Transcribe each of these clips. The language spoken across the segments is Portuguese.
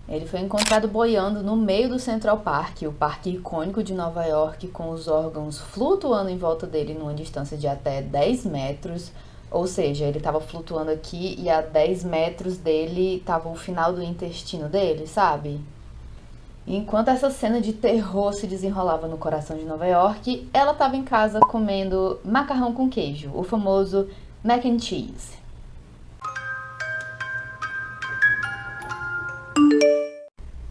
Ele foi encontrado boiando no meio do Central Park, o parque icônico de Nova York, com os órgãos flutuando em volta dele numa distância de até 10 metros. Ou seja, ele estava flutuando aqui e a 10 metros dele estava o final do intestino dele, sabe? Enquanto essa cena de terror se desenrolava no coração de Nova York, ela estava em casa comendo macarrão com queijo, o famoso mac and cheese.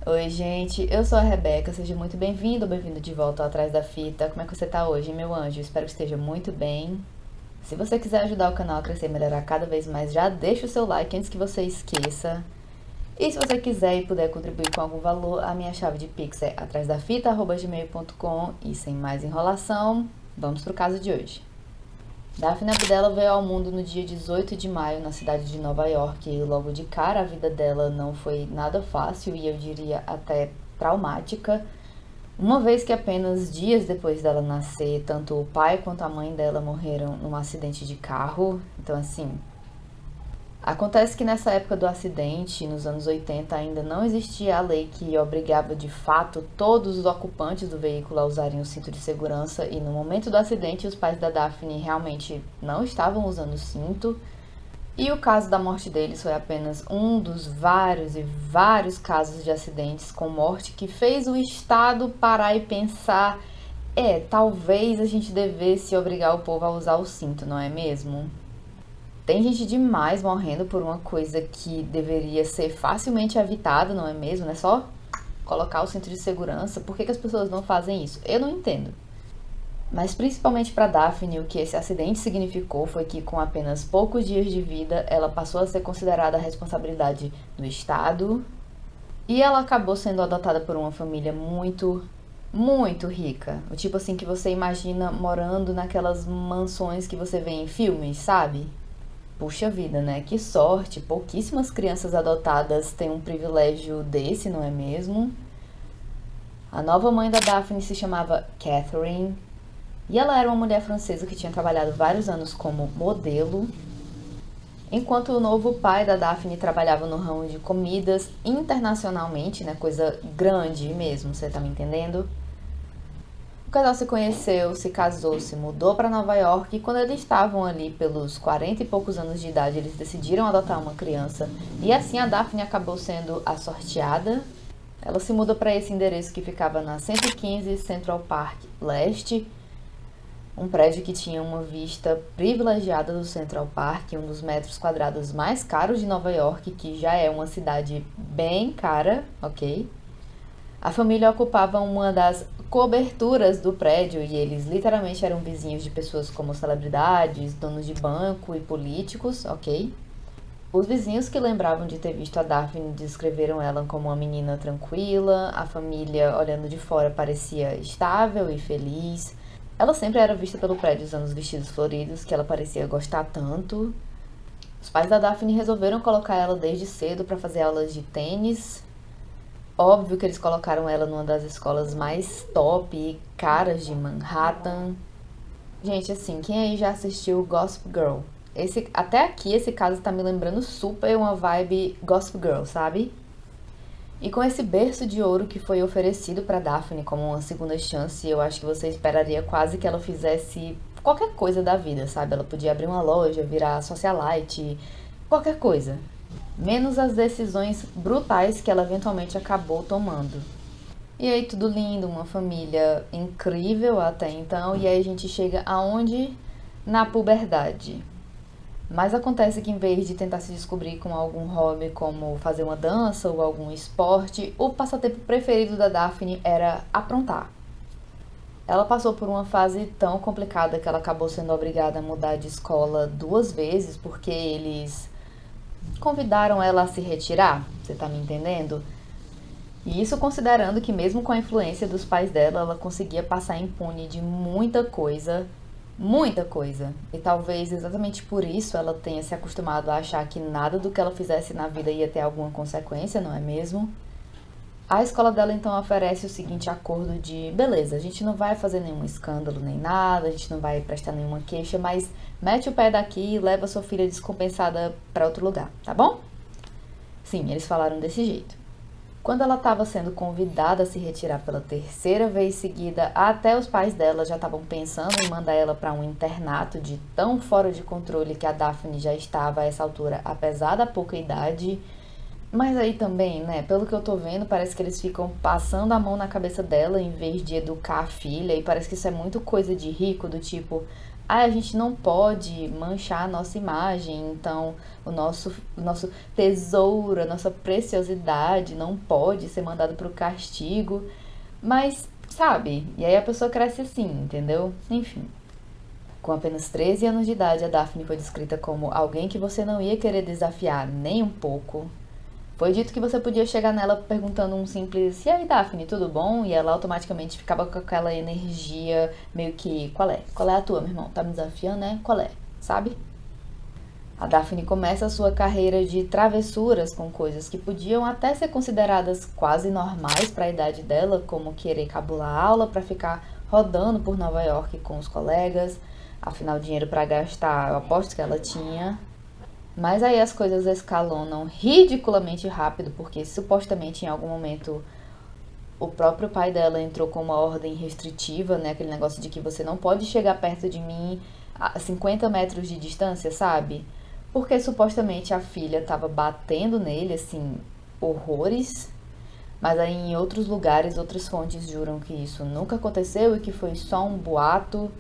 Oi, gente, eu sou a Rebeca, seja muito bem-vindo ou bem-vindo de volta ao Atrás da Fita. Como é que você tá hoje, meu anjo? Espero que esteja muito bem. Se você quiser ajudar o canal a crescer e melhorar cada vez mais, já deixa o seu like antes que você esqueça. E se você quiser e puder contribuir com algum valor, a minha chave de Pix é atrásdafita@gmail.com. E sem mais enrolação, vamos pro caso de hoje. Daphne Abdella veio ao mundo no dia 18 de maio, na cidade de Nova York, e logo de cara a vida dela não foi nada fácil e eu diria até traumática, uma vez que apenas dias depois dela nascer, tanto o pai quanto a mãe dela morreram num acidente de carro. Então, assim, acontece que nessa época do acidente, nos anos 80, ainda não existia a lei que obrigava de fato todos os ocupantes do veículo a usarem o cinto de segurança, e no momento do acidente os pais da Daphne realmente não estavam usando o cinto. E o caso da morte deles foi apenas um dos vários e vários casos de acidentes com morte que fez o Estado parar e pensar: talvez a gente devesse obrigar o povo a usar o cinto, não é mesmo? Tem gente demais morrendo por uma coisa que deveria ser facilmente evitada, não é mesmo? É só colocar o cinto de segurança. Por que as pessoas não fazem isso? Eu não entendo. Mas principalmente para Daphne, o que esse acidente significou foi que com apenas poucos dias de vida, ela passou a ser considerada a responsabilidade do Estado. E ela acabou sendo adotada por uma família muito, muito rica. O tipo assim que você imagina morando naquelas mansões que você vê em filmes, sabe? Puxa vida, né? Que sorte! Pouquíssimas crianças adotadas têm um privilégio desse, não é mesmo? A nova mãe da Daphne se chamava Catherine e ela era uma mulher francesa que tinha trabalhado vários anos como modelo, enquanto o novo pai da Daphne trabalhava no ramo de comidas internacionalmente, né? Coisa grande mesmo, você tá me entendendo? O casal se conheceu, se casou, se mudou para Nova York e quando eles estavam ali pelos 40 e poucos anos de idade, eles decidiram adotar uma criança. E assim a Daphne acabou sendo a sorteada. Ela se muda para esse endereço que ficava na 115 Central Park Leste, um prédio que tinha uma vista privilegiada do Central Park, um dos metros quadrados mais caros de Nova York, que já é uma cidade bem cara, ok? A família ocupava uma das coberturas do prédio e eles literalmente eram vizinhos de pessoas como celebridades, donos de banco e políticos, ok? Os vizinhos que lembravam de ter visto a Daphne descreveram ela como uma menina tranquila, a família, olhando de fora, parecia estável e feliz. Ela sempre era vista pelo prédio usando os vestidos floridos que ela parecia gostar tanto. Os pais da Daphne resolveram colocar ela desde cedo para fazer aulas de tênis. Óbvio que eles colocaram ela numa das escolas mais top e caras de Manhattan. Gente, assim, quem aí já assistiu Gossip Girl? Até aqui, esse caso tá me lembrando super uma vibe Gossip Girl, sabe? E com esse berço de ouro que foi oferecido pra Daphne como uma segunda chance, eu acho que você esperaria quase que ela fizesse qualquer coisa da vida, sabe? Ela podia abrir uma loja, virar socialite, qualquer coisa. Menos as decisões brutais que ela eventualmente acabou tomando. E aí tudo lindo, uma família incrível até então, e aí a gente chega aonde? Na puberdade. Mas acontece que em vez de tentar se descobrir com algum hobby como fazer uma dança ou algum esporte, o passatempo preferido da Daphne era aprontar. Ela passou por uma fase tão complicada que ela acabou sendo obrigada a mudar de escola 2 vezes porque eles convidaram ela a se retirar, você tá me entendendo? E isso considerando que mesmo com a influência dos pais dela, ela conseguia passar impune de muita coisa, muita coisa. E talvez exatamente por isso ela tenha se acostumado a achar que nada do que ela fizesse na vida ia ter alguma consequência, não é mesmo? A escola dela então oferece o seguinte acordo de: beleza, a gente não vai fazer nenhum escândalo nem nada, a gente não vai prestar nenhuma queixa, mas mete o pé daqui e leva sua filha descompensada para outro lugar, tá bom? Sim, eles falaram desse jeito. Quando ela estava sendo convidada a se retirar pela terceira vez seguida, até os pais dela já estavam pensando em mandar ela para um internato de tão fora de controle que a Daphne já estava a essa altura, apesar da pouca idade. Mas aí também, né, pelo que eu tô vendo, parece que eles ficam passando a mão na cabeça dela em vez de educar a filha, e parece que isso é muito coisa de rico, do tipo, ah, a gente não pode manchar a nossa imagem, então o nosso tesouro, a nossa preciosidade não pode ser mandado pro castigo. Mas, sabe, e aí a pessoa cresce assim, entendeu? Enfim. Com apenas 13 anos de idade, a Daphne foi descrita como alguém que você não ia querer desafiar nem um pouco. Foi dito que você podia chegar nela perguntando um simples "E aí, Daphne, tudo bom?" E ela automaticamente ficava com aquela energia meio que "Qual é? Qual é a tua, meu irmão? Tá me desafiando, né? Qual é?" Sabe? A Daphne começa a sua carreira de travessuras com coisas que podiam até ser consideradas quase normais para a idade dela, como querer cabular a aula para ficar rodando por Nova York com os colegas. Afinal, dinheiro para gastar, eu aposto que ela tinha. Mas aí as coisas escalonam ridiculamente rápido, porque supostamente em algum momento o próprio pai dela entrou com uma ordem restritiva, né? Aquele negócio de que você não pode chegar perto de mim a 50 metros de distância, sabe? Porque supostamente a filha tava batendo nele, assim, horrores. Mas aí em outros lugares, outras fontes juram que isso nunca aconteceu e que foi só um boato.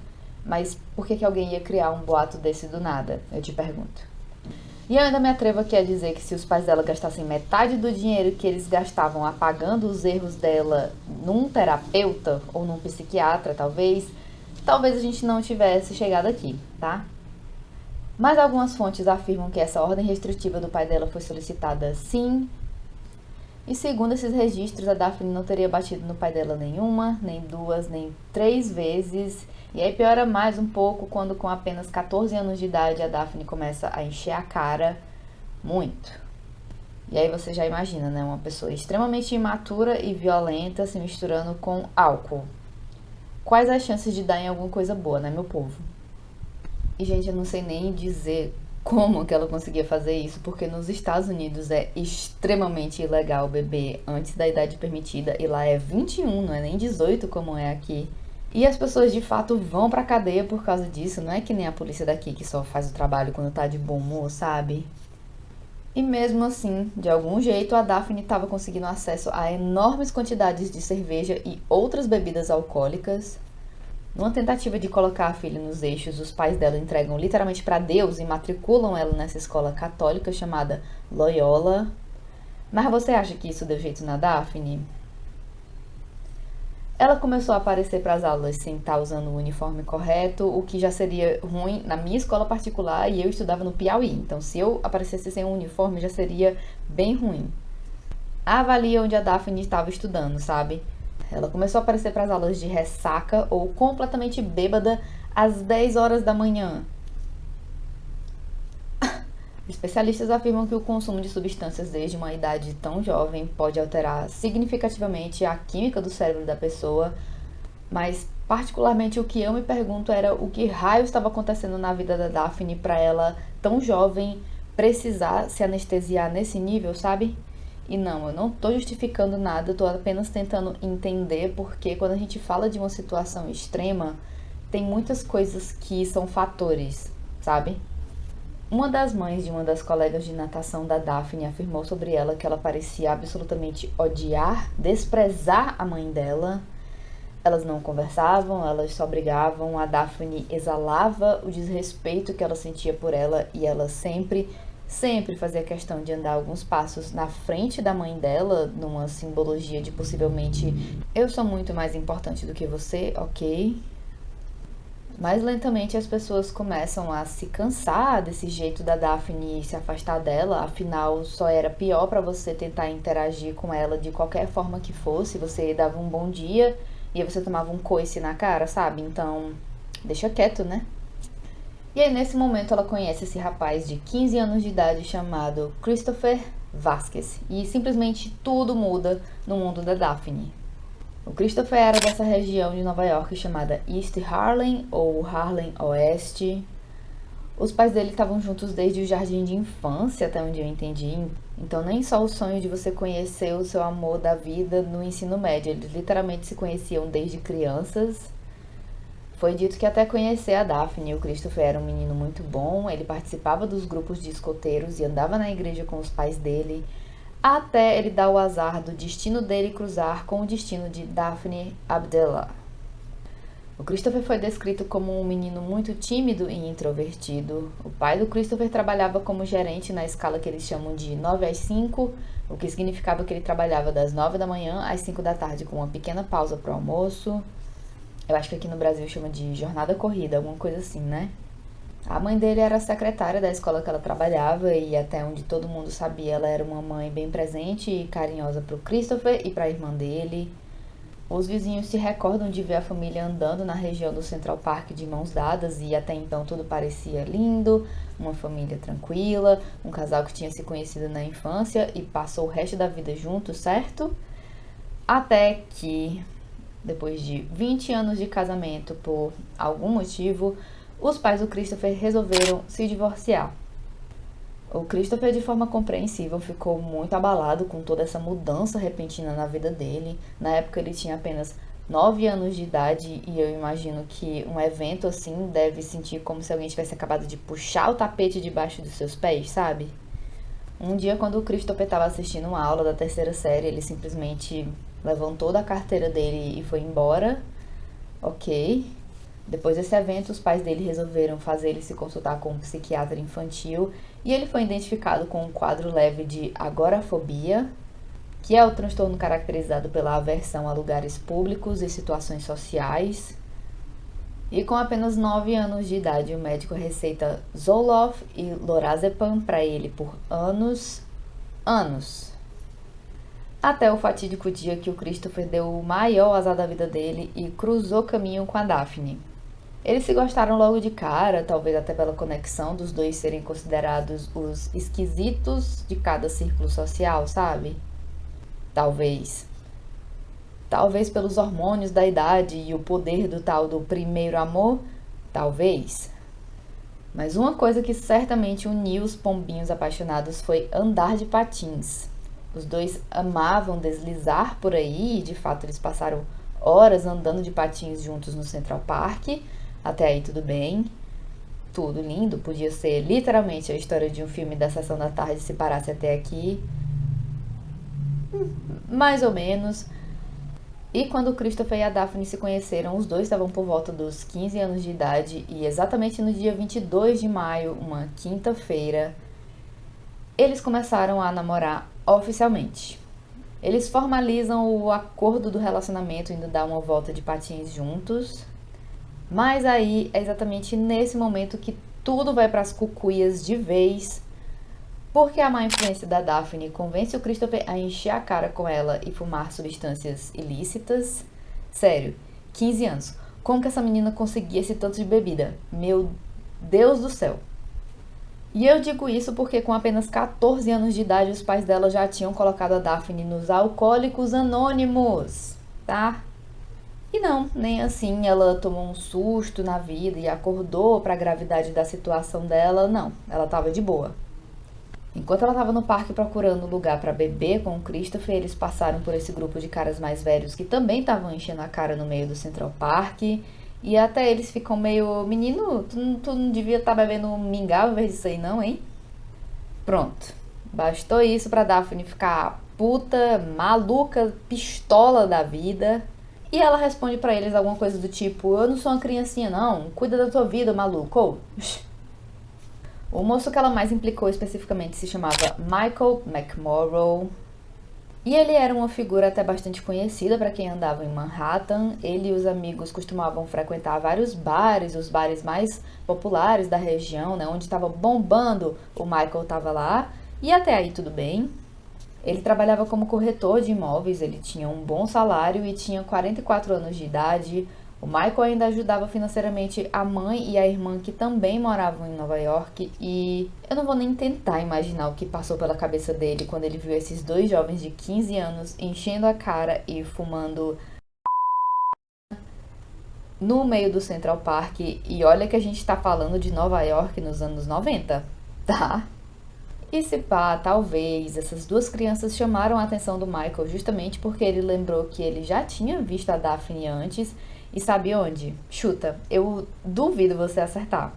Mas por que alguém ia criar um boato desse do nada? Eu te pergunto. E eu ainda me atrevo aqui a dizer que se os pais dela gastassem metade do dinheiro que eles gastavam apagando os erros dela num terapeuta ou num psiquiatra, talvez a gente não tivesse chegado aqui, tá? Mas algumas fontes afirmam que essa ordem restritiva do pai dela foi solicitada sim. E segundo esses registros, a Daphne não teria batido no pai dela nenhuma, nem duas, nem 3 vezes. E aí piora mais um pouco quando com apenas 14 anos de idade a Daphne começa a encher a cara muito. E aí você já imagina, né? Uma pessoa extremamente imatura e violenta se misturando com álcool. Quais as chances de dar em alguma coisa boa, né, meu povo? E, gente, eu não sei nem dizer como que ela conseguia fazer isso, porque nos Estados Unidos é extremamente ilegal beber antes da idade permitida, e lá é 21, não é nem 18 como é aqui. E as pessoas de fato vão pra cadeia por causa disso, não é que nem a polícia daqui que só faz o trabalho quando tá de bom humor, sabe? E mesmo assim, de algum jeito, a Daphne estava conseguindo acesso a enormes quantidades de cerveja e outras bebidas alcoólicas. Numa tentativa de colocar a filha nos eixos, os pais dela entregam literalmente para Deus e matriculam ela nessa escola católica chamada Loyola. Mas você acha que isso deu jeito na Daphne? Ela começou a aparecer para as aulas sem estar usando o uniforme correto, o que já seria ruim na minha escola particular, e eu estudava no Piauí. Então, se eu aparecesse sem um uniforme, já seria bem ruim. Avalie onde a Daphne estava estudando, sabe? Ela começou a aparecer para as aulas de ressaca ou completamente bêbada às 10 horas da manhã. Especialistas afirmam que o consumo de substâncias desde uma idade tão jovem pode alterar significativamente a química do cérebro da pessoa, mas particularmente o que eu me pergunto era o que raio estava acontecendo na vida da Daphne para ela, tão jovem, precisar se anestesiar nesse nível, sabe? E não, eu não tô justificando nada, eu tô apenas tentando entender, porque quando a gente fala de uma situação extrema, tem muitas coisas que são fatores, sabe? Uma das mães de uma das colegas de natação da Daphne afirmou sobre ela que ela parecia absolutamente odiar, desprezar a mãe dela. Elas não conversavam, elas só brigavam. A Daphne exalava o desrespeito que ela sentia por ela e ela sempre fazia questão de andar alguns passos na frente da mãe dela, numa simbologia de possivelmente eu sou muito mais importante do que você, ok? Mais lentamente as pessoas começam a se cansar desse jeito da Daphne se afastar dela, afinal só era pior pra você tentar interagir com ela de qualquer forma que fosse, você dava um bom dia e aí você tomava um coice na cara, sabe? Então, deixa quieto, né? E aí nesse momento ela conhece esse rapaz de 15 anos de idade chamado Christopher Vasquez e simplesmente tudo muda no mundo da Daphne. O Christopher era dessa região de Nova York chamada East Harlem ou Harlem Oeste. Os pais dele estavam juntos desde o jardim de infância, até onde eu entendi. Então, nem só o sonho de você conhecer o seu amor da vida no ensino médio, eles literalmente se conheciam desde crianças. Foi dito que até conhecer a Daphne, o Christopher era um menino muito bom, ele participava dos grupos de escoteiros e andava na igreja com os pais dele, até ele dar o azar do destino dele cruzar com o destino de Daphne Abdallah. O Christopher foi descrito como um menino muito tímido e introvertido. O pai do Christopher trabalhava como gerente na escala que eles chamam de 9 às 5, o que significava que ele trabalhava das 9 da manhã às 5 da tarde com uma pequena pausa para o almoço. Eu acho que aqui no Brasil chama de jornada corrida, alguma coisa assim, né? A mãe dele era a secretária da escola que ela trabalhava e até onde todo mundo sabia, ela era uma mãe bem presente e carinhosa para o Christopher e para a irmã dele. Os vizinhos se recordam de ver a família andando na região do Central Park de mãos dadas e até então tudo parecia lindo, uma família tranquila, um casal que tinha se conhecido na infância e passou o resto da vida juntos, certo? Até que, depois de 20 anos de casamento, por algum motivo, os pais do Christopher resolveram se divorciar. O Christopher, de forma compreensível, ficou muito abalado com toda essa mudança repentina na vida dele. Na época ele tinha apenas 9 anos de idade e eu imagino que um evento assim deve sentir como se alguém tivesse acabado de puxar o tapete debaixo dos seus pés, sabe? Um dia, quando o Christopher estava assistindo uma aula da terceira série, ele simplesmente levantou da carteira dele e foi embora. Ok. Depois desse evento, os pais dele resolveram fazer ele se consultar com um psiquiatra infantil e ele foi identificado com um quadro leve de agorafobia, que é o transtorno caracterizado pela aversão a lugares públicos e situações sociais. E com apenas 9 anos de idade, o médico receita Zoloft e Lorazepam para ele por anos. Até o fatídico dia que o Christopher deu o maior azar da vida dele e cruzou caminho com a Daphne. Eles se gostaram logo de cara, talvez até pela conexão dos dois serem considerados os esquisitos de cada círculo social, sabe? Talvez. Talvez pelos hormônios da idade e o poder do tal do primeiro amor, talvez. Mas uma coisa que certamente uniu os pombinhos apaixonados foi andar de patins. Os dois amavam deslizar por aí e de fato eles passaram horas andando de patins juntos no Central Park. Até aí tudo bem, tudo lindo, podia ser literalmente a história de um filme da Sessão da Tarde se parasse até aqui. Mais ou menos. E quando o Christopher e a Daphne se conheceram, os dois estavam por volta dos 15 anos de idade e exatamente no dia 22 de maio, uma quinta-feira, eles começaram a namorar oficialmente. Eles formalizam o acordo do relacionamento indo dar uma volta de patins juntos. Mas aí é exatamente nesse momento que tudo vai para as cucuias de vez, porque a má influência da Daphne convence o Christopher a encher a cara com ela e fumar substâncias ilícitas. Sério, 15 anos. Como que essa menina conseguia esse tanto de bebida? Meu Deus do céu. E eu digo isso porque com apenas 14 anos de idade os pais dela já tinham colocado a Daphne nos Alcoólicos Anônimos, tá? E não, nem assim ela tomou um susto na vida e acordou para a gravidade da situação dela, não, ela tava de boa. Enquanto ela tava no parque procurando lugar para beber com o Christopher, eles passaram por esse grupo de caras mais velhos que também estavam enchendo a cara no meio do Central Park. E até eles ficam meio, menino, tu não devia estar bebendo um mingau ao invés disso aí não, hein? Pronto, bastou isso pra Daphne ficar puta, maluca, pistola da vida. E ela responde pra eles alguma coisa do tipo, eu não sou uma criancinha não, cuida da tua vida, maluco. O moço que ela mais implicou especificamente se chamava Michael McMorrow. E ele era uma figura até bastante conhecida para quem andava em Manhattan. Ele e os amigos costumavam frequentar vários bares, os bares mais populares da região, né, onde estava bombando, o Michael estava lá. E até aí tudo bem. Ele trabalhava como corretor de imóveis, ele tinha um bom salário e tinha 44 anos de idade. O Michael ainda ajudava financeiramente a mãe e a irmã que também moravam em Nova York. E eu não vou nem tentar imaginar o que passou pela cabeça dele quando ele viu esses dois jovens de 15 anos enchendo a cara e fumando no meio do Central Park. E olha que a gente tá falando de Nova York nos anos 90, tá? E se pá, talvez essas duas crianças chamaram a atenção do Michael justamente porque ele lembrou que ele já tinha visto a Daphne antes e sabe onde? Chuta, eu duvido você acertar.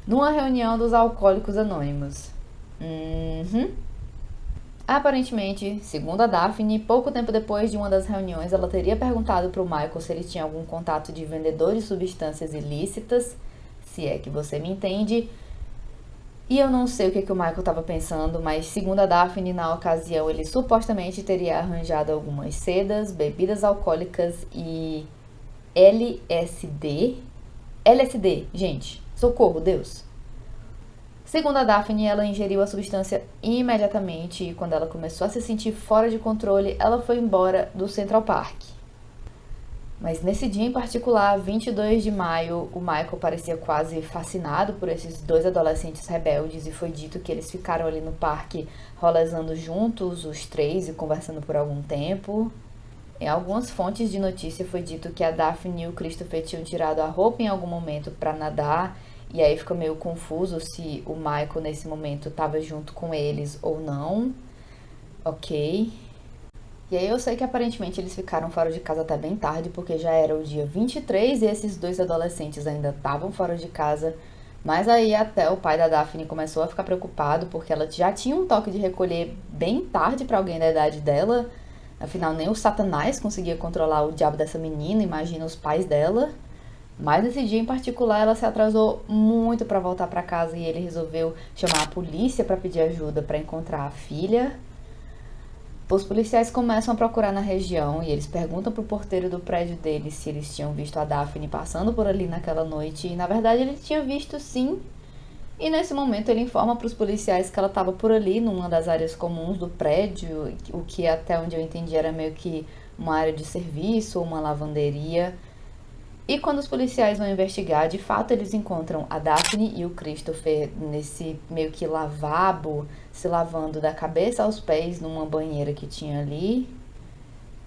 Numa reunião dos Alcoólicos Anônimos. Uhum. Aparentemente, segundo a Daphne, pouco tempo depois de uma das reuniões, ela teria perguntado para o Michael se ele tinha algum contato de vendedor de substâncias ilícitas, se é que você me entende. E eu não sei o que o Michael estava pensando, mas segundo a Daphne, na ocasião ele supostamente teria arranjado algumas sedas, bebidas alcoólicas e LSD. LSD, gente, socorro, Deus. Segundo a Daphne, ela ingeriu a substância imediatamente e quando ela começou a se sentir fora de controle, ela foi embora do Central Park. Mas nesse dia em particular, 22 de maio, o Michael parecia quase fascinado por esses dois adolescentes rebeldes e foi dito que eles ficaram ali no parque rolezando juntos, os três, e conversando por algum tempo. Em algumas fontes de notícia foi dito que a Daphne e o Christopher tinham tirado a roupa em algum momento para nadar, e aí fica meio confuso se o Michael nesse momento estava junto com eles ou não. Ok. E aí eu sei que aparentemente eles ficaram fora de casa até bem tarde, porque já era o dia 23 e esses dois adolescentes ainda estavam fora de casa. Mas aí até o pai da Daphne começou a ficar preocupado, porque ela já tinha um toque de recolher bem tarde para alguém da idade dela. Afinal, nem o Satanás conseguia controlar o diabo dessa menina, imagina os pais dela. Mas nesse dia em particular ela se atrasou muito para voltar para casa e ele resolveu chamar a polícia para pedir ajuda para encontrar a filha. Os policiais começam a procurar na região e eles perguntam pro porteiro do prédio deles se eles tinham visto a Daphne passando por ali naquela noite. E na verdade ele tinha visto sim. E nesse momento ele informa para os policiais que ela estava por ali, numa das áreas comuns do prédio, o que até onde eu entendi era meio que uma área de serviço ou uma lavanderia. E quando os policiais vão investigar, de fato eles encontram a Daphne e o Christopher nesse meio que lavabo, se lavando da cabeça aos pés numa banheira que tinha ali.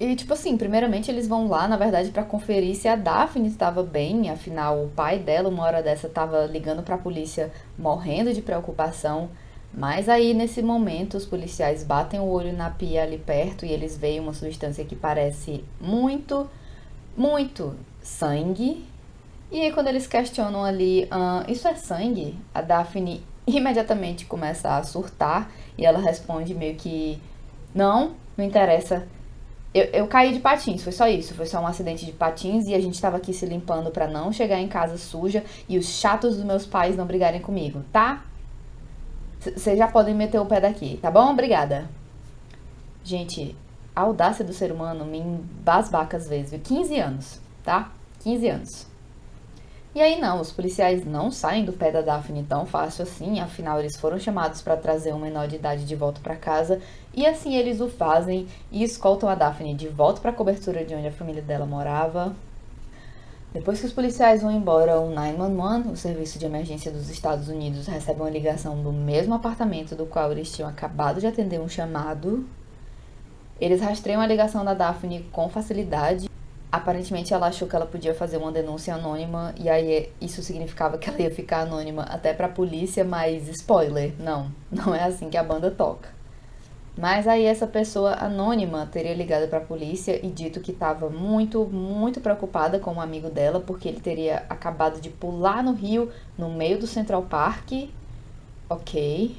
E tipo assim, primeiramente eles vão lá, na verdade, pra conferir se a Daphne estava bem, afinal o pai dela, uma hora dessa, estava ligando pra polícia morrendo de preocupação. Mas aí nesse momento os policiais batem o olho na pia ali perto e eles veem uma substância que parece muito sangue. E aí quando eles questionam ali, isso é sangue? A Daphne imediatamente começa a surtar e ela responde meio que, não interessa. Eu caí de patins, foi só isso, foi só um acidente de patins e a gente tava aqui se limpando pra não chegar em casa suja e os chatos dos meus pais não brigarem comigo, tá? Vocês já podem meter o pé daqui, tá bom? Obrigada. Gente, a audácia do ser humano me embasbaca às vezes, viu? 15 anos, tá? 15 anos. E aí não, os policiais não saem do pé da Daphne tão fácil assim, afinal eles foram chamados para trazer um menor de idade de volta para casa, e assim eles o fazem e escoltam a Daphne de volta para a cobertura de onde a família dela morava. Depois que os policiais vão embora, o 911, o serviço de emergência dos Estados Unidos, recebe uma ligação do mesmo apartamento do qual eles tinham acabado de atender um chamado. Eles rastreiam a ligação da Daphne com facilidade. Aparentemente ela achou que ela podia fazer uma denúncia anônima e aí isso significava que ela ia ficar anônima até pra polícia, mas spoiler, não é assim que a banda toca. Mas aí essa pessoa anônima teria ligado pra polícia e dito que estava muito preocupada com um amigo dela porque ele teria acabado de pular no rio no meio do Central Park. Ok.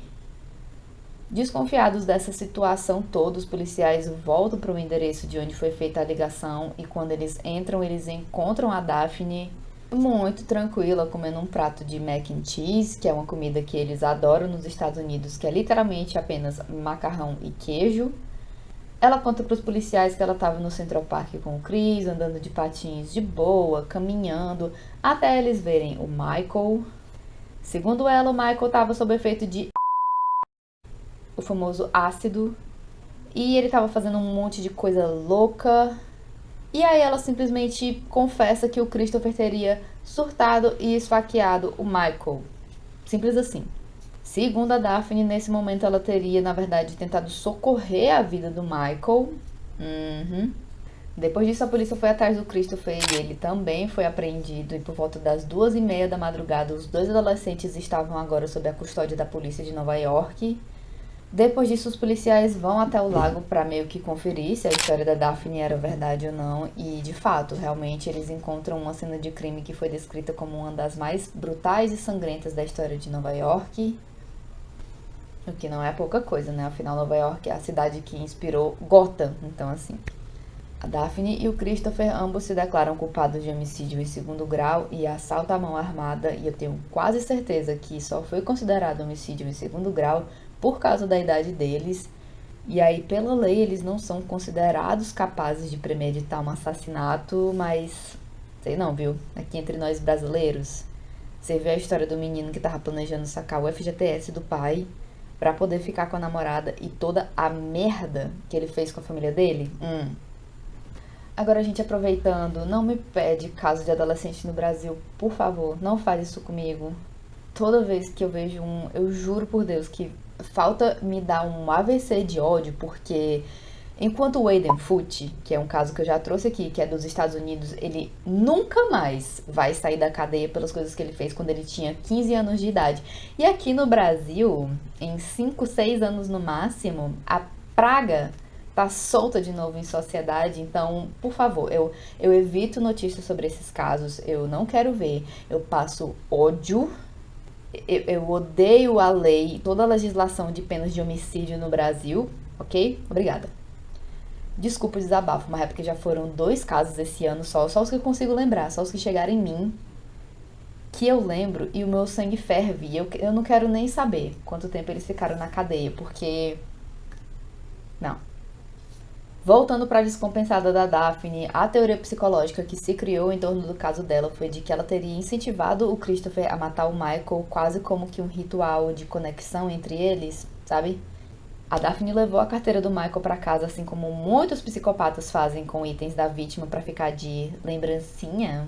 Desconfiados dessa situação toda, os policiais voltam para o endereço de onde foi feita a ligação e quando eles entram, eles encontram a Daphne muito tranquila, comendo um prato de mac and cheese, que é uma comida que eles adoram nos Estados Unidos, que é literalmente apenas macarrão e queijo. Ela conta para os policiais que ela estava no Central Park com o Chris, andando de patins de boa, caminhando, até eles verem o Michael. Segundo ela, o Michael estava sob efeito de o famoso ácido, e ele tava fazendo um monte de coisa louca. E aí ela simplesmente confessa que o Christopher teria surtado e esfaqueado o Michael. Simples assim. Segundo a Daphne, nesse momento ela teria, na verdade, tentado socorrer a vida do Michael. Depois disso, a polícia foi atrás do Christopher e ele também foi apreendido. E por volta das 2h30 da madrugada, os dois adolescentes estavam agora sob a custódia da polícia de Nova York. Depois disso, os policiais vão até o lago para meio que conferir se a história da Daphne era verdade ou não. E, de fato, realmente eles encontram uma cena de crime que foi descrita como uma das mais brutais e sangrentas da história de Nova York. O que não é pouca coisa, né? Afinal, Nova York é a cidade que inspirou Gotham. Então, assim, a Daphne e o Christopher ambos se declaram culpados de homicídio em segundo grau e assalto à mão armada. E eu tenho quase certeza que só foi considerado homicídio em segundo grau por causa da idade deles. E aí, pela lei, eles não são considerados capazes de premeditar um assassinato, mas sei não, viu? Aqui entre nós brasileiros, você vê a história do menino que tava planejando sacar o FGTS do pai pra poder ficar com a namorada e toda a merda que ele fez com a família dele? Agora, a gente aproveitando, não me pede caso de adolescente no Brasil, por favor, não faz isso comigo. Toda vez que eu vejo eu juro por Deus que falta me dar um AVC de ódio, porque enquanto o Aiden Foote, que é um caso que eu já trouxe aqui, que é dos Estados Unidos, ele nunca mais vai sair da cadeia pelas coisas que ele fez quando ele tinha 15 anos de idade. E aqui no Brasil, em 5, 6 anos no máximo, a praga tá solta de novo em sociedade. Então, por favor, eu evito notícias sobre esses casos, eu não quero ver, eu passo ódio. Eu odeio a lei, toda a legislação de penas de homicídio no Brasil, ok? Obrigada. Desculpa o desabafo, mas é porque já foram 2 casos esse ano só os que eu consigo lembrar, só os que chegaram em mim, que eu lembro e o meu sangue ferve. Eu não quero nem saber quanto tempo eles ficaram na cadeia, porque... Não. Voltando para a descompensada da Daphne, a teoria psicológica que se criou em torno do caso dela foi de que ela teria incentivado o Christopher a matar o Michael, quase como que um ritual de conexão entre eles, sabe? A Daphne levou a carteira do Michael para casa, assim como muitos psicopatas fazem com itens da vítima para ficar de lembrancinha.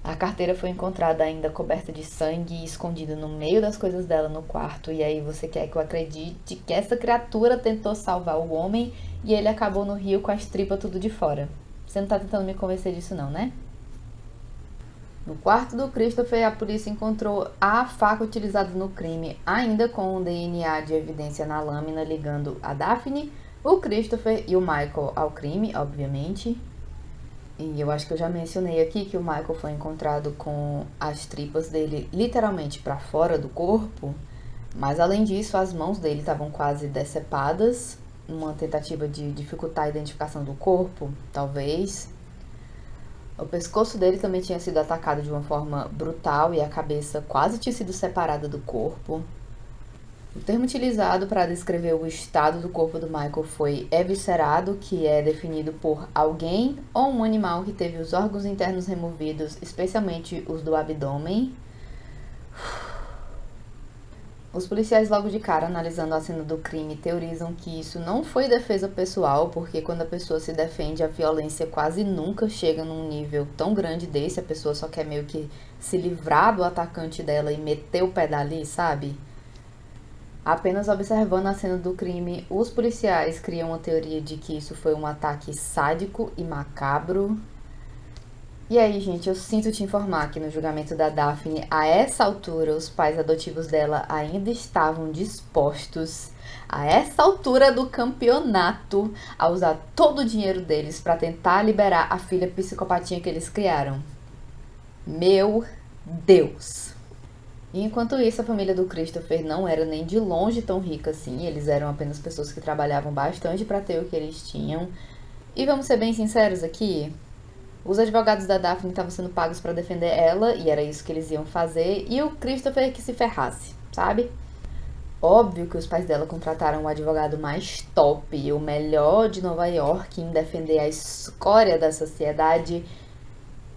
A carteira foi encontrada ainda coberta de sangue e escondida no meio das coisas dela no quarto. E aí você quer que eu acredite que essa criatura tentou salvar o homem e ele acabou no rio com as tripas tudo de fora. Você não tá tentando me convencer disso não, né? No quarto do Christopher, a polícia encontrou a faca utilizada no crime, ainda com um DNA de evidência na lâmina ligando a Daphne, o Christopher e o Michael ao crime, obviamente. E eu acho que eu já mencionei aqui que o Michael foi encontrado com as tripas dele literalmente para fora do corpo, mas além disso, as mãos dele estavam quase decepadas, numa tentativa de dificultar a identificação do corpo, talvez. O pescoço dele também tinha sido atacado de uma forma brutal e a cabeça quase tinha sido separada do corpo. O termo utilizado para descrever o estado do corpo do Michael foi eviscerado, que é definido por alguém ou um animal que teve os órgãos internos removidos, especialmente os do abdômen. Os policiais logo de cara, analisando a cena do crime, teorizam que isso não foi defesa pessoal, porque quando a pessoa se defende, a violência quase nunca chega num nível tão grande desse, a pessoa só quer meio que se livrar do atacante dela e meter o pé dali, sabe? Apenas observando a cena do crime, os policiais criam uma teoria de que isso foi um ataque sádico e macabro. E aí, gente, eu sinto te informar que no julgamento da Daphne, a essa altura, os pais adotivos dela ainda estavam dispostos, a essa altura do campeonato, a usar todo o dinheiro deles para tentar liberar a filha psicopatinha que eles criaram. Meu Deus! E enquanto isso, a família do Christopher não era nem de longe tão rica assim. Eles eram apenas pessoas que trabalhavam bastante para ter o que eles tinham. E vamos ser bem sinceros aqui, os advogados da Daphne estavam sendo pagos para defender ela, e era isso que eles iam fazer, e o Christopher que se ferrasse, sabe? Óbvio que os pais dela contrataram o advogado mais top, o melhor de Nova York em defender a escória da sociedade.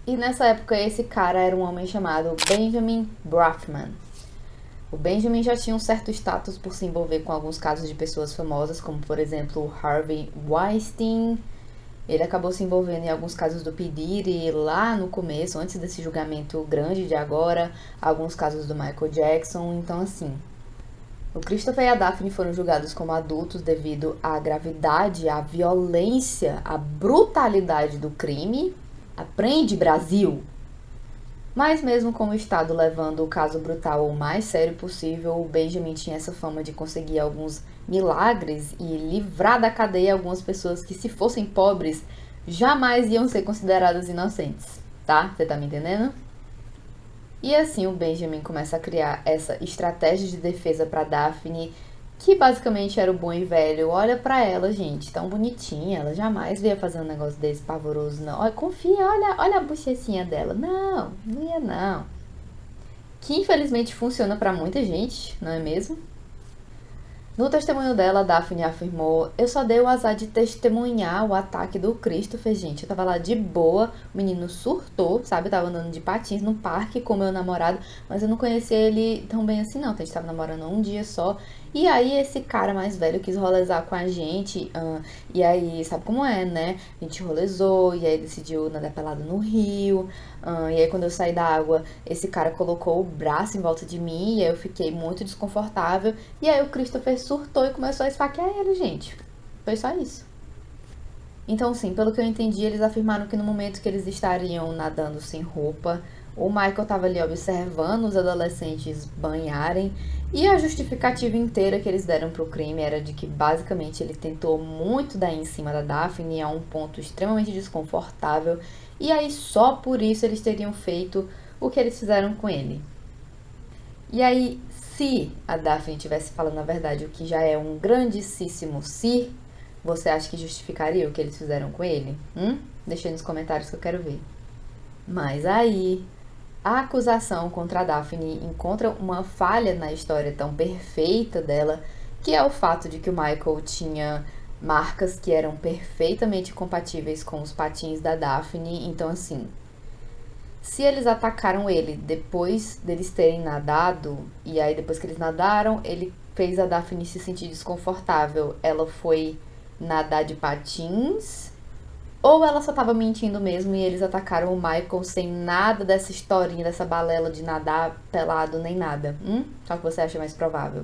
E nessa época esse cara era um homem chamado Benjamin Brafman. O Benjamin já tinha um certo status por se envolver com alguns casos de pessoas famosas, como por exemplo Harvey Weinstein. Ele acabou se envolvendo em alguns casos do P. Diddy lá no começo, antes desse julgamento grande de agora, alguns casos do Michael Jackson. Então assim, O Christopher e a Daphne foram julgados como adultos devido à gravidade, à violência, à brutalidade do crime. Aprende, Brasil! Mas mesmo com o Estado levando o caso brutal o mais sério possível, o Benjamin tinha essa fama de conseguir alguns milagres e livrar da cadeia algumas pessoas que, se fossem pobres, jamais iam ser consideradas inocentes, tá? Você tá me entendendo? E assim o Benjamin começa a criar essa estratégia de defesa para Daphne, que basicamente era o bom e velho. Olha pra ela, gente, tão bonitinha, ela jamais ia fazer um negócio desse pavoroso, não. Olha, confia, olha a bochecinha dela. Não, não ia não. Que infelizmente funciona pra muita gente, não é mesmo? No testemunho dela, Daphne afirmou: eu só dei o azar de testemunhar o ataque do Christopher, gente. Eu tava lá de boa, o menino surtou, sabe? Eu tava andando de patins no parque com meu namorado, mas eu não conhecia ele tão bem assim, não. A gente tava namorando um dia só. E aí, esse cara mais velho quis rolezar com a gente. E aí, sabe como é, né? A gente rolezou, e aí decidiu nadar pelado no rio. E aí, quando eu saí da água, esse cara colocou o braço em volta de mim, e aí eu fiquei muito desconfortável. E aí, o Christopher surtou e começou a esfaquear ele, gente. Foi só isso. Então, sim, pelo que eu entendi, eles afirmaram que no momento que eles estariam nadando sem roupa, o Michael estava ali observando os adolescentes banharem, e a justificativa inteira que eles deram pro crime era de que basicamente ele tentou muito dar em cima da Daphne a um ponto extremamente desconfortável, e aí só por isso eles teriam feito o que eles fizeram com ele. E aí, se a Daphne estivesse falando a verdade, o que já é um grandíssimo se, você acha que justificaria o que eles fizeram com ele? Deixa aí nos comentários que eu quero ver. Mas aí, a acusação contra a Daphne encontra uma falha na história tão perfeita dela, que é o fato de que o Michael tinha marcas que eram perfeitamente compatíveis com os patins da Daphne. Então, assim, se eles atacaram ele depois deles terem nadado, e aí depois que eles nadaram, ele fez a Daphne se sentir desconfortável, ela foi nadar de patins, ou ela só tava mentindo mesmo e eles atacaram o Michael sem nada dessa historinha, dessa balela de nadar pelado nem nada? Qual que você acha mais provável?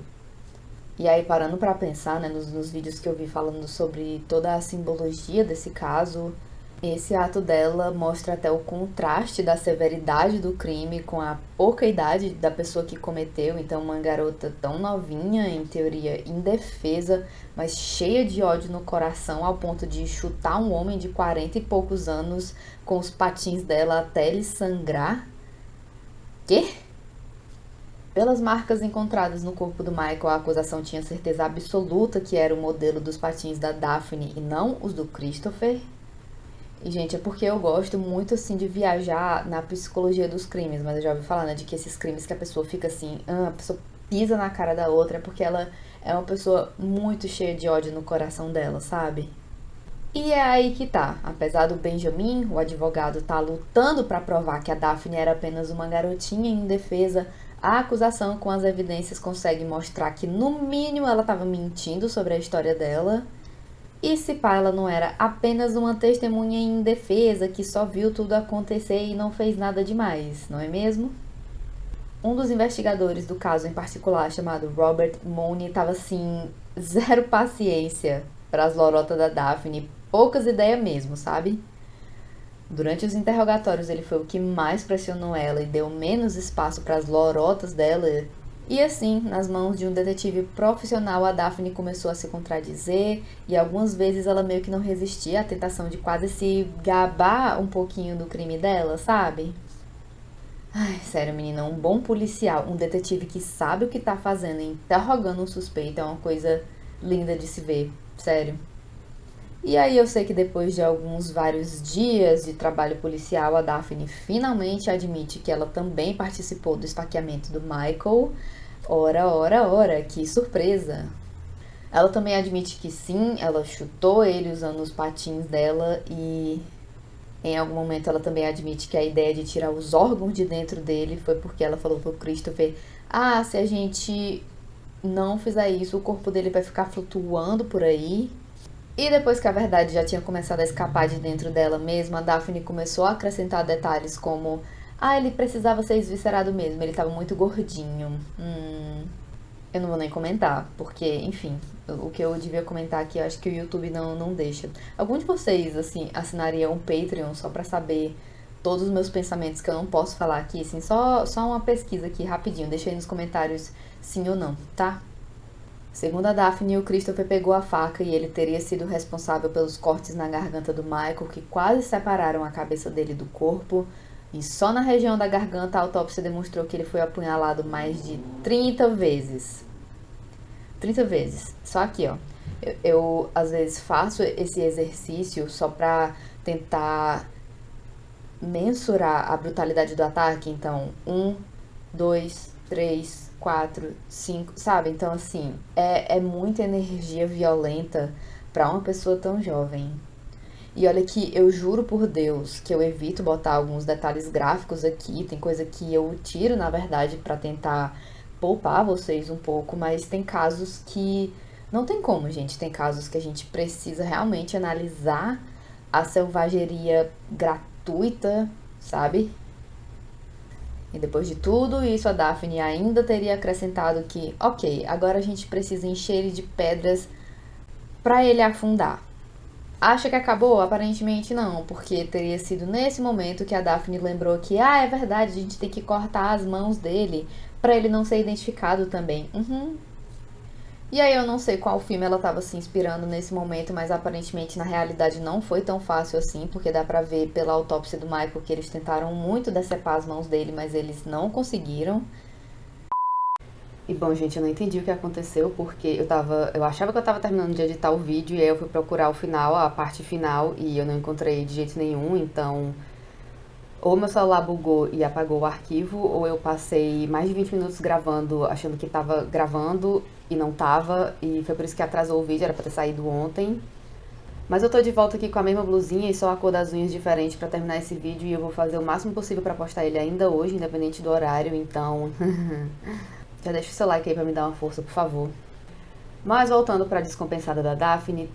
E aí, parando pra pensar, né, nos vídeos que eu vi falando sobre toda a simbologia desse caso, esse ato dela mostra até o contraste da severidade do crime com a pouca idade da pessoa que cometeu. Então, uma garota tão novinha, em teoria indefesa, mas cheia de ódio no coração, ao ponto de chutar um homem de 40 e poucos anos com os patins dela até ele sangrar. Quê? Pelas marcas encontradas no corpo do Michael, a acusação tinha certeza absoluta que era o modelo dos patins da Daphne e não os do Christopher. E, gente, é porque eu gosto muito, assim, de viajar na psicologia dos crimes, mas eu já ouvi falar, né, de que esses crimes que a pessoa fica assim, a pessoa pisa na cara da outra, é porque ela é uma pessoa muito cheia de ódio no coração dela, sabe? E é aí que tá. Apesar do Benjamin, o advogado, tá lutando pra provar que a Daphne era apenas uma garotinha indefesa, a acusação com as evidências consegue mostrar que, no mínimo, ela estava mentindo sobre a história dela. E se pá, ela não era apenas uma testemunha indefesa que só viu tudo acontecer e não fez nada demais, não é mesmo? Um dos investigadores do caso em particular, chamado Robert Mooney, estava assim, zero paciência para as lorotas da Daphne, poucas ideias mesmo, sabe? Durante os interrogatórios, ele foi o que mais pressionou ela e deu menos espaço para as lorotas dela. E assim, nas mãos de um detetive profissional, a Daphne começou a se contradizer e algumas vezes ela meio que não resistia à tentação de quase se gabar um pouquinho do crime dela, sabe? Ai, sério, menina, um bom policial, um detetive que sabe o que tá fazendo e interrogando um suspeito é uma coisa linda de se ver, sério. E aí eu sei que depois de vários dias de trabalho policial, a Daphne finalmente admite que ela também participou do esfaqueamento do Michael. Ora, ora, ora, que surpresa! Ela também admite que sim, ela chutou ele usando os patins dela e em algum momento ela também admite que a ideia de tirar os órgãos de dentro dele foi porque ela falou pro Christopher: ah, se a gente não fizer isso, o corpo dele vai ficar flutuando por aí. E depois que a verdade já tinha começado a escapar de dentro dela mesma, a Daphne começou a acrescentar detalhes como: ah, ele precisava ser esviscerado mesmo, ele estava muito gordinho. Eu não vou nem comentar, porque, enfim, o que eu devia comentar aqui, eu acho que o YouTube não deixa. Algum de vocês, assim, assinaria um Patreon só pra saber todos os meus pensamentos que eu não posso falar aqui, assim, só uma pesquisa aqui rapidinho, deixa aí nos comentários sim ou não, tá? Segundo a Daphne, o Christopher pegou a faca e ele teria sido responsável pelos cortes na garganta do Michael que quase separaram a cabeça dele do corpo. E só na região da garganta a autópsia demonstrou que ele foi apunhalado mais de 30 vezes. 30 vezes. Só aqui, ó. Eu às vezes faço esse exercício só pra tentar mensurar a brutalidade do ataque. Então, 2, 3, 4, 5, sabe? Então, assim, é muita energia violenta pra uma pessoa tão jovem. E olha que eu juro por Deus que eu evito botar alguns detalhes gráficos aqui, tem coisa que eu tiro, na verdade, pra tentar poupar vocês um pouco, mas tem casos que não tem como, gente. Tem casos que a gente precisa realmente analisar a selvageria gratuita, sabe? E depois de tudo isso, a Daphne ainda teria acrescentado que, ok, agora a gente precisa encher ele de pedras pra ele afundar. Acha que acabou? Aparentemente não, porque teria sido nesse momento que a Daphne lembrou que, é verdade, a gente tem que cortar as mãos dele pra ele não ser identificado também. E aí eu não sei qual filme ela tava se inspirando nesse momento, mas aparentemente na realidade não foi tão fácil assim, porque dá pra ver pela autópsia do Michael que eles tentaram muito decepar as mãos dele, mas eles não conseguiram. E bom, gente, eu não entendi o que aconteceu, porque eu achava que eu tava terminando de editar o vídeo e aí eu fui procurar o final, a parte final, e eu não encontrei de jeito nenhum, então ou meu celular bugou e apagou o arquivo, ou eu passei mais de 20 minutos gravando, achando que tava gravando e não tava, e foi por isso que atrasou o vídeo, era pra ter saído ontem. Mas eu tô de volta aqui com a mesma blusinha e só a cor das unhas diferente pra terminar esse vídeo, e eu vou fazer o máximo possível pra postar ele ainda hoje, independente do horário, então já deixa o seu like aí pra me dar uma força, por favor. Mas voltando pra descompensada da Daphne,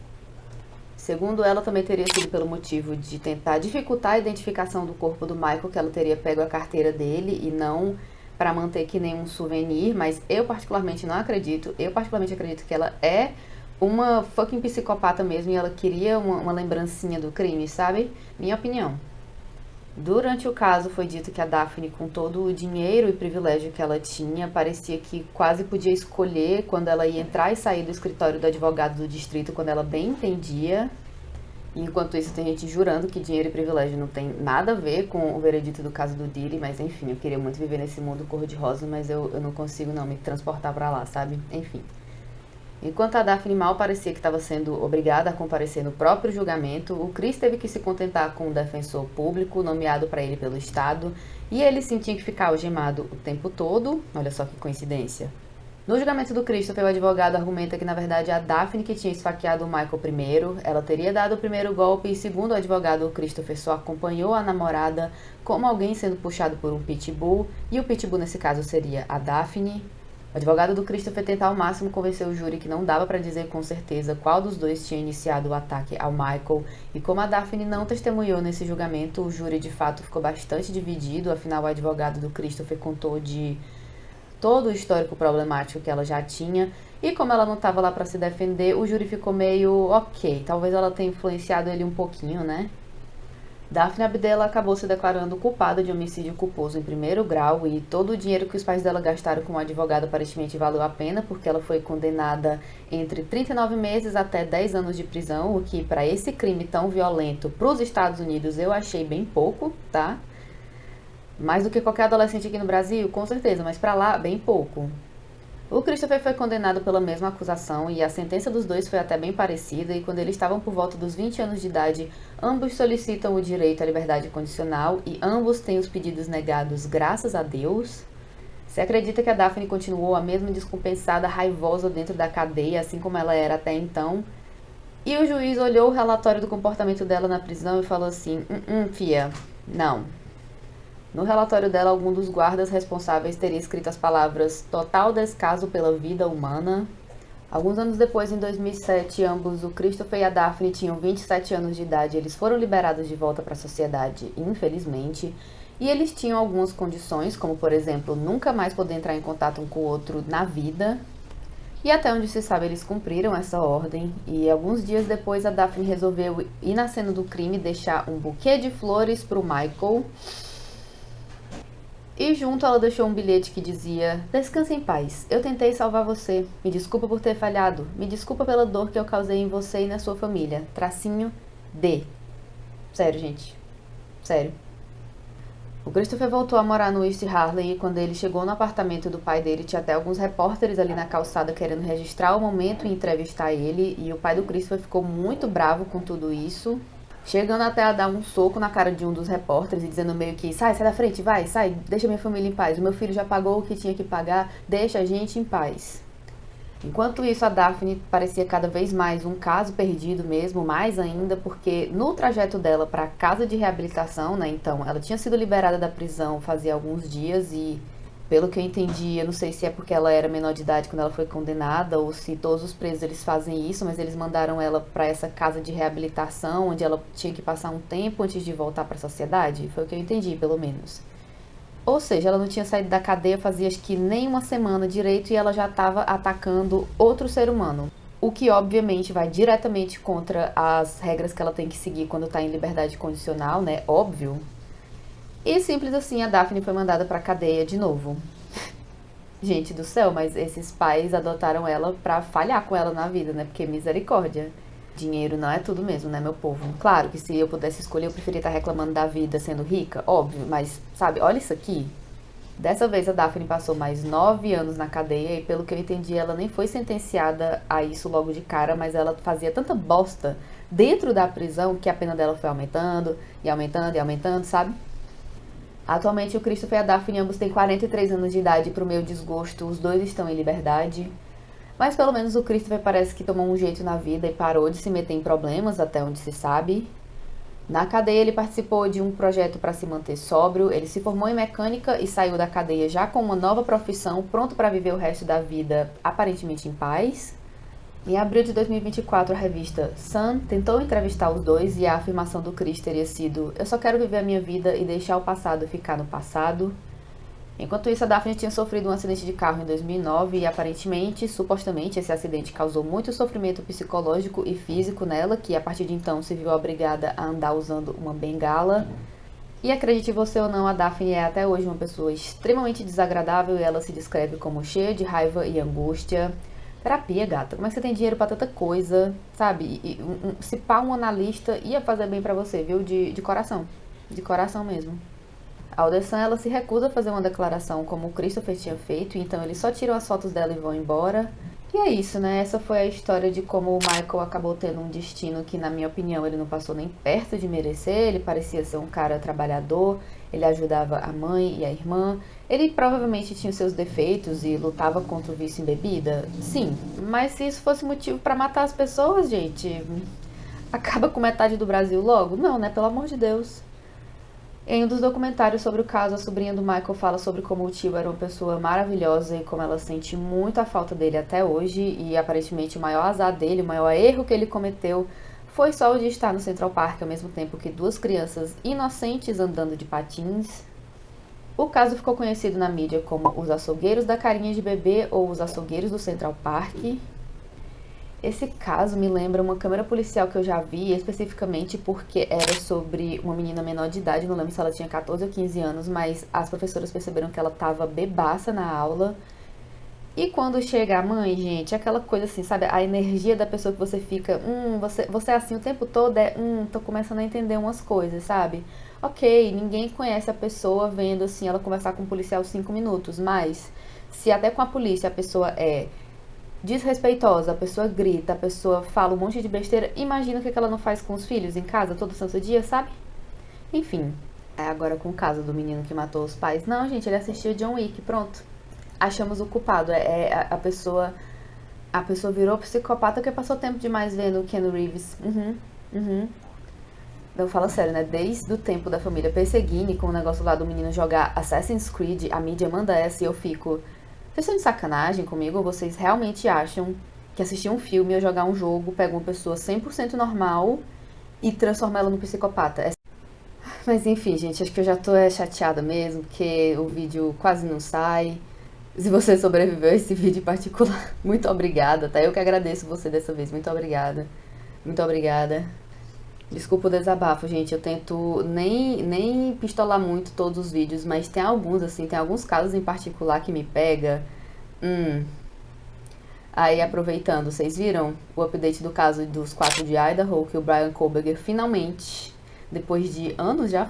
segundo ela, também teria sido pelo motivo de tentar dificultar a identificação do corpo do Michael, que ela teria pego a carteira dele e não pra manter que nem um souvenir, mas eu particularmente não acredito. Eu particularmente acredito que ela é uma fucking psicopata mesmo e ela queria uma lembrancinha do crime, sabe? Minha opinião. Durante o caso, foi dito que a Daphne, com todo o dinheiro e privilégio que ela tinha, parecia que quase podia escolher quando ela ia entrar e sair do escritório do advogado do distrito, quando ela bem entendia. Enquanto isso, tem gente jurando que dinheiro e privilégio não tem nada a ver com o veredito do caso do Diddy, mas enfim, eu queria muito viver nesse mundo cor-de-rosa, mas eu não consigo não me transportar pra lá, sabe? Enfim. Enquanto a Daphne mal parecia que estava sendo obrigada a comparecer no próprio julgamento, o Chris teve que se contentar com um defensor público nomeado para ele pelo Estado, e ele sentia que ficar algemado o tempo todo. Olha só que coincidência. No julgamento do Christopher, o advogado argumenta que, na verdade, a Daphne que tinha esfaqueado o Michael primeiro, ela teria dado o primeiro golpe e, segundo o advogado, o Christopher só acompanhou a namorada como alguém sendo puxado por um pitbull, e o pitbull, nesse caso, seria a Daphne. O advogado do Christopher tenta ao máximo convencer o júri que não dava para dizer com certeza qual dos dois tinha iniciado o ataque ao Michael, e como a Daphne não testemunhou nesse julgamento, o júri de fato ficou bastante dividido, afinal o advogado do Christopher contou de todo o histórico problemático que ela já tinha, e como ela não estava lá para se defender, o júri ficou meio ok, talvez ela tenha influenciado ele um pouquinho, né? Daphne Abdella acabou se declarando culpada de homicídio culposo em primeiro grau e todo o dinheiro que os pais dela gastaram com o advogado aparentemente valeu a pena, porque ela foi condenada entre 39 meses até 10 anos de prisão, o que para esse crime tão violento para os Estados Unidos eu achei bem pouco, tá? Mais do que qualquer adolescente aqui no Brasil, com certeza, mas para lá, bem pouco. O Christopher foi condenado pela mesma acusação e a sentença dos dois foi até bem parecida, e quando eles estavam por volta dos 20 anos de idade, ambos solicitam o direito à liberdade condicional e ambos têm os pedidos negados, graças a Deus. Se acredita que a Daphne continuou a mesma descompensada, raivosa dentro da cadeia, assim como ela era até então. E o juiz olhou o relatório do comportamento dela na prisão e falou assim, fia, não. No relatório dela, algum dos guardas responsáveis teria escrito as palavras total descaso pela vida humana. Alguns anos depois, em 2007, ambos, o Christopher e a Daphne, tinham 27 anos de idade. Eles foram liberados de volta para a sociedade, infelizmente. E eles tinham algumas condições, como, por exemplo, nunca mais poder entrar em contato um com o outro na vida. E até onde se sabe, eles cumpriram essa ordem. E alguns dias depois, a Daphne resolveu ir na cena do crime e deixar um buquê de flores pro Michael. E junto ela deixou um bilhete que dizia: descanse em paz, eu tentei salvar você. Me desculpa por ter falhado. Me desculpa pela dor que eu causei em você e na sua família. Tracinho D. Sério, gente. Sério. O Christopher voltou a morar no East Harlem e quando ele chegou no apartamento do pai dele, tinha até alguns repórteres ali na calçada querendo registrar o momento e entrevistar ele. E o pai do Christopher ficou muito bravo com tudo isso, chegando até a dar um soco na cara de um dos repórteres e dizendo meio que: sai da frente, vai, sai, deixa minha família em paz. O meu filho já pagou o que tinha que pagar, deixa a gente em paz. Enquanto isso, a Daphne parecia cada vez mais um caso perdido mesmo, mais ainda, porque no trajeto dela para a casa de reabilitação, né, então, ela tinha sido liberada da prisão fazia alguns dias e, pelo que eu entendi, eu não sei se é porque ela era menor de idade quando ela foi condenada ou se todos os presos eles fazem isso, mas eles mandaram ela para essa casa de reabilitação, onde ela tinha que passar um tempo antes de voltar para a sociedade, foi o que eu entendi, pelo menos. Ou seja, ela não tinha saído da cadeia fazia acho que nem uma semana direito e ela já estava atacando outro ser humano. O que obviamente vai diretamente contra as regras que ela tem que seguir quando tá em liberdade condicional, né? Óbvio. E simples assim, a Daphne foi mandada pra cadeia de novo. Gente do céu, mas esses pais adotaram ela pra falhar com ela na vida, né? Porque misericórdia. Dinheiro não é tudo mesmo, né, meu povo? Claro que se eu pudesse escolher, eu preferia estar reclamando da vida sendo rica, óbvio, mas, sabe, olha isso aqui. Dessa vez a Daphne passou mais 9 anos na cadeia e, pelo que eu entendi, ela nem foi sentenciada a isso logo de cara, mas ela fazia tanta bosta dentro da prisão que a pena dela foi aumentando e aumentando e aumentando, sabe? Atualmente o Christopher e a Daphne ambos têm 43 anos de idade e, pro meu desgosto, os dois estão em liberdade. Mas pelo menos o Christopher parece que tomou um jeito na vida e parou de se meter em problemas, até onde se sabe. Na cadeia ele participou de um projeto para se manter sóbrio, ele se formou em mecânica e saiu da cadeia já com uma nova profissão, pronto para viver o resto da vida aparentemente em paz. Em abril de 2024, a revista Sun tentou entrevistar os dois e a afirmação do Chris teria sido: eu só quero viver a minha vida e deixar o passado ficar no passado. Enquanto isso, a Daphne tinha sofrido um acidente de carro em 2009 e aparentemente, supostamente, esse acidente causou muito sofrimento psicológico e físico nela, que a partir de então se viu obrigada a andar usando uma bengala. E acredite você ou não, a Daphne é até hoje uma pessoa extremamente desagradável e ela se descreve como cheia de raiva e angústia. Terapia, gata. Como é que você tem dinheiro pra tanta coisa, sabe? Se pá, um analista ia fazer bem pra você, viu? De coração. De coração mesmo. A Aldesan, ela se recusa a fazer uma declaração como o Christopher tinha feito, então eles só tiram as fotos dela e vão embora. E é isso, né? Essa foi a história de como o Michael acabou tendo um destino que, na minha opinião, ele não passou nem perto de merecer. Ele parecia ser um cara trabalhador, ele ajudava a mãe e a irmã. Ele provavelmente tinha os seus defeitos e lutava contra o vício em bebida. Sim, mas se isso fosse motivo pra matar as pessoas, gente, acaba com metade do Brasil logo? Não, né? Pelo amor de Deus. Em um dos documentários sobre o caso, a sobrinha do Michael fala sobre como o tio era uma pessoa maravilhosa e como ela sente muito a falta dele até hoje. E aparentemente o maior azar dele, o maior erro que ele cometeu foi só o de estar no Central Park ao mesmo tempo que duas crianças inocentes andando de patins. O caso ficou conhecido na mídia como os açougueiros da carinha de bebê ou os açougueiros do Central Park. Esse caso me lembra uma câmera policial que eu já vi, especificamente porque era sobre uma menina menor de idade, não lembro se ela tinha 14 ou 15 anos, mas as professoras perceberam que ela tava bebaça na aula. E quando chega a mãe, gente, aquela coisa assim, sabe? A energia da pessoa que você fica, você é assim o tempo todo, tô começando a entender umas coisas, sabe? Ok, ninguém conhece a pessoa vendo assim, ela conversar com um policial 5 minutos, mas se até com a polícia a pessoa é desrespeitosa, a pessoa grita, a pessoa fala um monte de besteira, imagina o que ela não faz com os filhos em casa todo santo dia, sabe? Enfim, agora com o caso do menino que matou os pais, não, gente, ele assistiu John Wick, pronto. Achamos o culpado, a pessoa virou psicopata porque passou tempo demais vendo o Keanu Reeves. Não, fala sério, né? Desde o tempo da família Perseguini, com o negócio lá do menino jogar Assassin's Creed, a mídia manda essa e eu fico: vocês estão de sacanagem comigo ou vocês realmente acham que assistir um filme ou jogar um jogo pega uma pessoa 100% normal e transforma ela num psicopata? Mas enfim, gente, acho que eu já tô chateada mesmo, porque o vídeo quase não sai. Se você sobreviveu a esse vídeo em particular, muito obrigada, tá? Eu que agradeço você dessa vez. Muito obrigada. Muito obrigada. Desculpa o desabafo, gente. Eu tento nem pistolar muito todos os vídeos, mas tem alguns, assim, tem alguns casos em particular que me pega. Hum. Aí, aproveitando, vocês viram o update do caso dos 4 de Idaho, que o Bryan Kohberger finalmente, depois de anos já,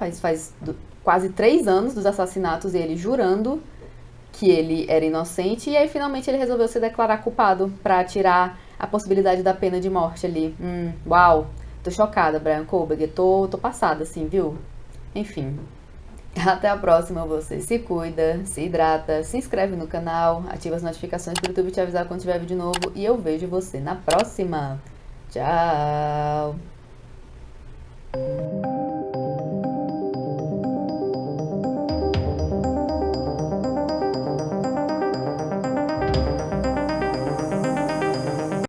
quase 3 anos dos assassinatos, ele jurando que ele era inocente, e aí finalmente ele resolveu se declarar culpado pra tirar a possibilidade da pena de morte ali. Uau, tô chocada, Bryan Kohberger, tô passada, assim, viu? Enfim, até a próxima, você se cuida, se hidrata, se inscreve no canal, ativa as notificações para o YouTube te avisar quando tiver vídeo novo, e eu vejo você na próxima. Tchau!